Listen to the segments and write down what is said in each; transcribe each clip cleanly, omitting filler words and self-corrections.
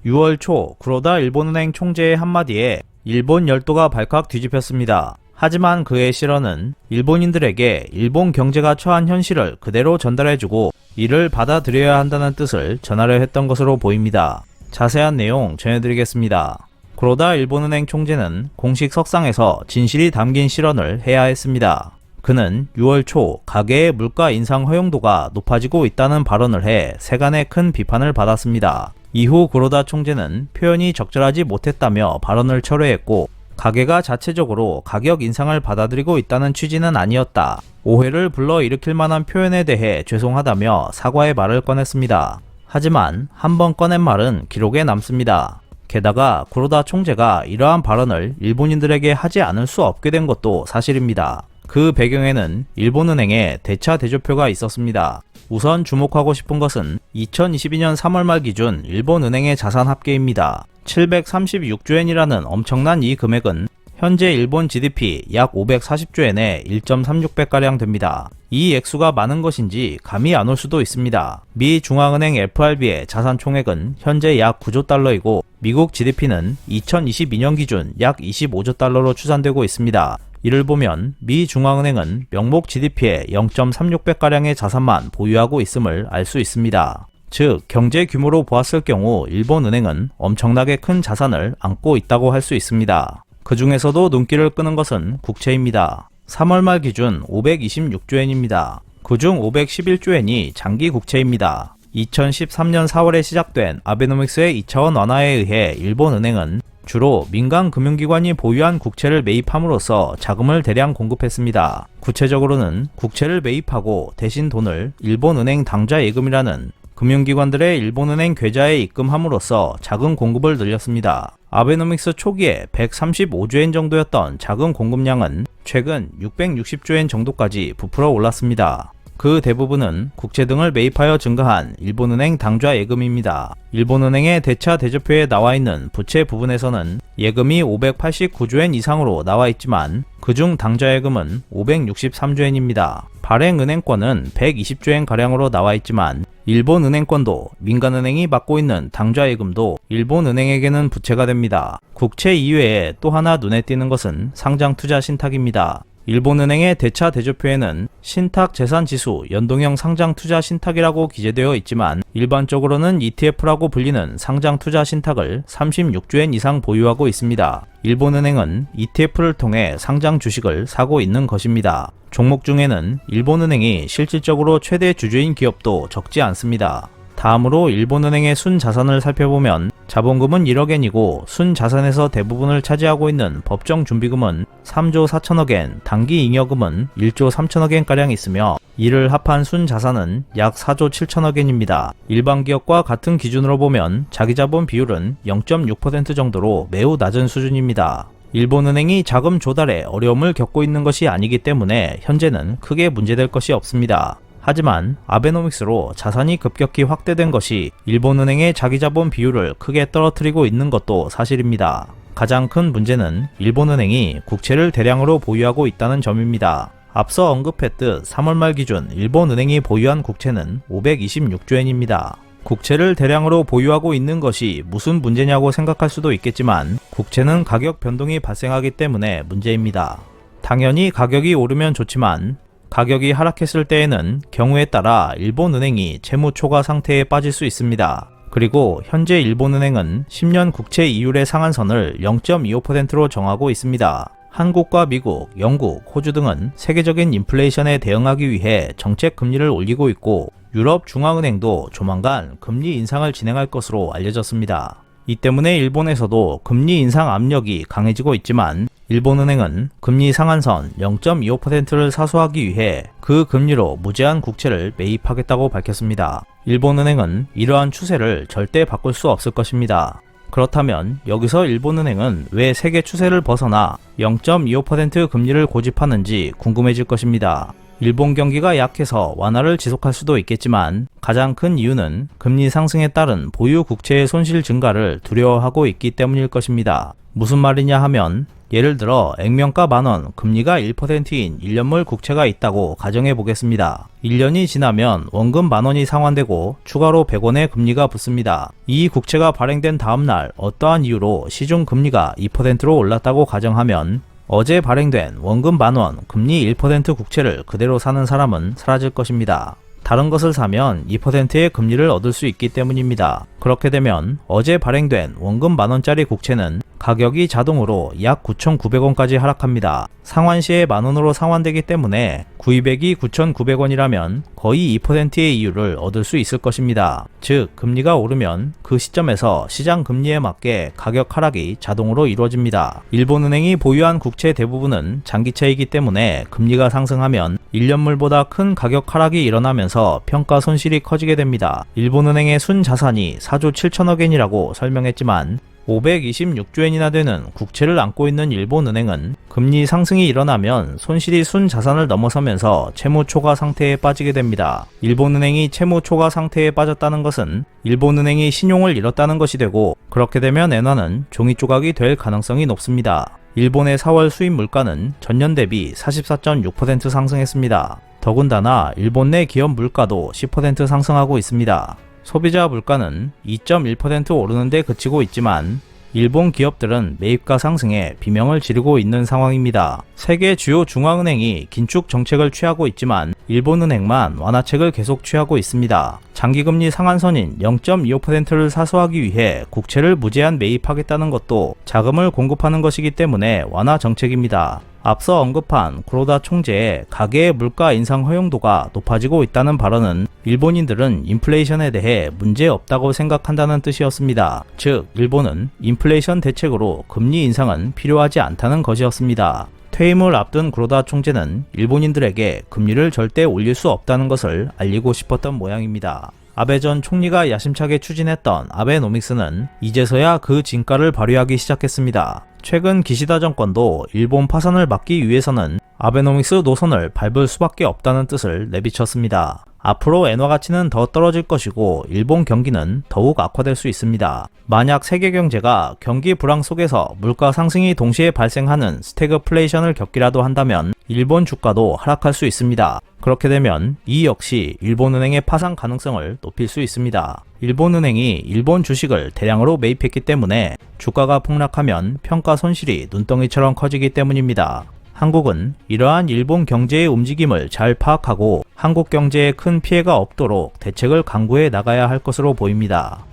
6월 초 구로다 일본은행 총재의 한마디에 일본 열도가 발칵 뒤집혔습니다. 하지만 그의 실언은 일본인들에게 일본 경제가 처한 현실을 그대로 전달해주고 이를 받아들여야 한다는 뜻을 전하려 했던 것으로 보입니다. 자세한 내용 전해드리겠습니다. 구로다 일본은행 총재는 공식 석상에서 진실이 담긴 실언을 해야 했습니다. 그는 6월 초 가계의 물가 인상 허용도가 높아지고 있다는 발언을 해 세간의 큰 비판을 받았습니다. 이후 구로다 총재는 표현이 적절하지 못했다며 발언을 철회했고, 가계가 자체적으로 가격 인상을 받아들이고 있다는 취지는 아니었다. 오해를 불러일으킬 만한 표현에 대해 죄송하다며 사과의 말을 꺼냈습니다. 하지만 한번 꺼낸 말은 기록에 남습니다. 게다가 구로다 총재가 이러한 발언을 일본인들에게 하지 않을 수 없게 된 것도 사실입니다. 그 배경에는 일본은행의 대차 대조표가 있었습니다. 우선 주목하고 싶은 것은 2022년 3월 말 기준 일본은행의 자산 합계입니다. 736조엔이라는 엄청난 이 금액은 현재 일본 GDP 약 540조엔에 1.36배가량 됩니다. 이 액수가 많은 것인지 감이 안 올 수도 있습니다. 미 중앙은행 FRB의 자산 총액은 현재 약 9조 달러이고 미국 GDP는 2022년 기준 약 25조 달러로 추산되고 있습니다. 이를 보면 미 중앙은행은 명목 GDP의 0.36배가량의 자산만 보유하고 있음을 알 수 있습니다. 즉, 경제 규모로 보았을 경우 일본은행은 엄청나게 큰 자산을 안고 있다고 할 수 있습니다. 그 중에서도 눈길을 끄는 것은 국채입니다. 3월 말 기준 526조엔입니다. 그중 511조엔이 장기 국채입니다. 2013년 4월에 시작된 아베노믹스의 2차원 완화에 의해 일본은행은 주로 민간 금융기관이 보유한 국채를 매입함으로써 자금을 대량 공급했습니다. 구체적으로는 국채를 매입하고 대신 돈을 일본은행 당좌 예금이라는 금융기관들의 일본은행 계좌에 입금함으로써 자금 공급을 늘렸습니다. 아베노믹스 초기에 135조엔 정도였던 자금 공급량은 최근 660조엔 정도까지 부풀어 올랐습니다. 그 대부분은 국채 등을 매입하여 증가한 일본은행 당좌 예금입니다. 일본은행의 대차 대조표에 나와 있는 부채 부분에서는 예금이 589조엔 이상으로 나와 있지만 그중 당좌 예금은 563조엔입니다. 발행은행권은 120조엔가량으로 나와 있지만 일본은행권도 민간은행이 맡고 있는 당좌 예금도 일본은행에게는 부채가 됩니다. 국채 이외에 또 하나 눈에 띄는 것은 상장투자 신탁입니다. 일본은행의 대차 대조표에는 신탁재산지수 연동형 상장투자 신탁이라고 기재되어 있지만 일반적으로는 ETF라고 불리는 상장투자 신탁을 36조엔 이상 보유하고 있습니다. 일본은행은 ETF를 통해 상장 주식을 사고 있는 것입니다. 종목 중에는 일본은행이 실질적으로 최대 주주인 기업도 적지 않습니다. 다음으로 일본은행의 순자산을 살펴보면 자본금은 1억엔이고 순자산에서 대부분을 차지하고 있는 법정준비금은 3조 4천억엔, 당기잉여금은 1조 3천억엔가량 있으며 이를 합한 순자산은 약 4조 7천억엔입니다. 일반 기업과 같은 기준으로 보면 자기자본 비율은 0.6% 정도로 매우 낮은 수준입니다. 일본은행이 자금 조달에 어려움을 겪고 있는 것이 아니기 때문에 현재는 크게 문제될 것이 없습니다. 하지만 아베노믹스로 자산이 급격히 확대된 것이 일본은행의 자기자본 비율을 크게 떨어뜨리고 있는 것도 사실입니다. 가장 큰 문제는 일본은행이 국채를 대량으로 보유하고 있다는 점입니다. 앞서 언급했듯 3월 말 기준 일본은행이 보유한 국채는 526조엔입니다. 국채를 대량으로 보유하고 있는 것이 무슨 문제냐고 생각할 수도 있겠지만 국채는 가격 변동이 발생하기 때문에 문제입니다. 당연히 가격이 오르면 좋지만 가격이 하락했을 때에는 경우에 따라 일본은행이 채무 초과 상태에 빠질 수 있습니다. 그리고 현재 일본은행은 10년 국채 이율의 상한선을 0.25%로 정하고 있습니다. 한국과 미국, 영국, 호주 등은 세계적인 인플레이션에 대응하기 위해 정책 금리를 올리고 있고 유럽 중앙은행도 조만간 금리 인상을 진행할 것으로 알려졌습니다. 이 때문에 일본에서도 금리 인상 압력이 강해지고 있지만 일본은행은 금리 상한선 0.25%를 사수하기 위해 그 금리로 무제한 국채를 매입하겠다고 밝혔습니다. 일본은행은 이러한 추세를 절대 바꿀 수 없을 것입니다. 그렇다면 여기서 일본은행은 왜 세계 추세를 벗어나 0.25% 금리를 고집하는지 궁금해질 것입니다. 일본 경기가 약해서 완화를 지속할 수도 있겠지만 가장 큰 이유는 금리 상승에 따른 보유 국채의 손실 증가를 두려워하고 있기 때문일 것입니다. 무슨 말이냐 하면 예를 들어 액면가 만원, 금리가 1%인 1년물 국채가 있다고 가정해 보겠습니다. 1년이 지나면 원금 만원이 상환되고 추가로 100원의 금리가 붙습니다. 이 국채가 발행된 다음날 어떠한 이유로 시중 금리가 2%로 올랐다고 가정하면 어제 발행된 원금 만원, 금리 1% 국채를 그대로 사는 사람은 사라질 것입니다. 다른 것을 사면 2%의 금리를 얻을 수 있기 때문입니다. 그렇게 되면 어제 발행된 원금 만원짜리 국채는 가격이 자동으로 약 9,900원까지 하락합니다. 상환 시에 만원으로 상환되기 때문에 구입액이 9,900원이라면 거의 2%의 이율을 얻을 수 있을 것입니다. 즉, 금리가 오르면 그 시점에서 시장 금리에 맞게 가격 하락이 자동으로 이루어집니다. 일본은행이 보유한 국채 대부분은 장기채이기 때문에 금리가 상승하면 1년물보다 큰 가격 하락이 일어나면서 평가 손실이 커지게 됩니다. 일본은행의 순자산이 4조 7천억엔이라고 설명했지만 526조엔이나 되는 국채를 안고 있는 일본은행은 금리 상승이 일어나면 손실이 순자산을 넘어서면서 채무초과 상태에 빠지게 됩니다. 일본은행이 채무초과 상태에 빠졌다는 것은 일본은행이 신용을 잃었다는 것이 되고, 그렇게 되면 엔화는 종이조각이 될 가능성이 높습니다. 일본의 4월 수입 물가는 전년 대비 44.6% 상승했습니다. 더군다나 일본 내 기업 물가도 10% 상승하고 있습니다. 소비자 물가는 2.1% 오르는 데 그치고 있지만 일본 기업들은 매입가 상승에 비명을 지르고 있는 상황입니다. 세계 주요 중앙은행이 긴축 정책을 취하고 있지만 일본은행만 완화책을 계속 취하고 있습니다. 장기금리 상한선인 0.25%를 사수하기 위해 국채를 무제한 매입하겠다는 것도 자금을 공급하는 것이기 때문에 완화 정책입니다. 앞서 언급한 구로다 총재의 가계의 물가 인상 허용도가 높아지고 있다는 발언은 일본인들은 인플레이션에 대해 문제 없다고 생각한다는 뜻이었습니다. 즉, 일본은 인플레이션 대책으로 금리 인상은 필요하지 않다는 것이었습니다. 퇴임을 앞둔 구로다 총재는 일본인들에게 금리를 절대 올릴 수 없다는 것을 알리고 싶었던 모양입니다. 아베 전 총리가 야심차게 추진했던 아베노믹스는 이제서야 그 진가를 발휘하기 시작했습니다. 최근 기시다 정권도 일본 파산을 막기 위해서는 아베노믹스 노선을 밟을 수밖에 없다는 뜻을 내비쳤습니다. 앞으로 엔화 가치는 더 떨어질 것이고 일본 경기는 더욱 악화될 수 있습니다. 만약 세계 경제가 경기 불황 속에서 물가 상승이 동시에 발생하는 스태그플레이션을 겪기라도 한다면 일본 주가도 하락할 수 있습니다. 그렇게 되면 이 역시 일본은행의 파산 가능성을 높일 수 있습니다. 일본은행이 일본 주식을 대량으로 매입했기 때문에 주가가 폭락하면 평가 손실이 눈덩이처럼 커지기 때문입니다. 한국은 이러한 일본 경제의 움직임을 잘 파악하고 한국 경제에 큰 피해가 없도록 대책을 강구해 나가야 할 것으로 보입니다.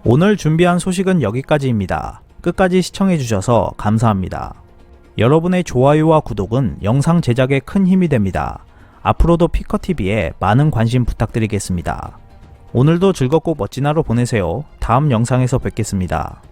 오늘 준비한 소식은 여기까지입니다. 끝까지 시청해주셔서 감사합니다. 여러분의 좋아요와 구독은 영상 제작에 큰 힘이 됩니다. 앞으로도 피커TV에 많은 관심 부탁드리겠습니다. 오늘도 즐겁고 멋진 하루 보내세요. 다음 영상에서 뵙겠습니다.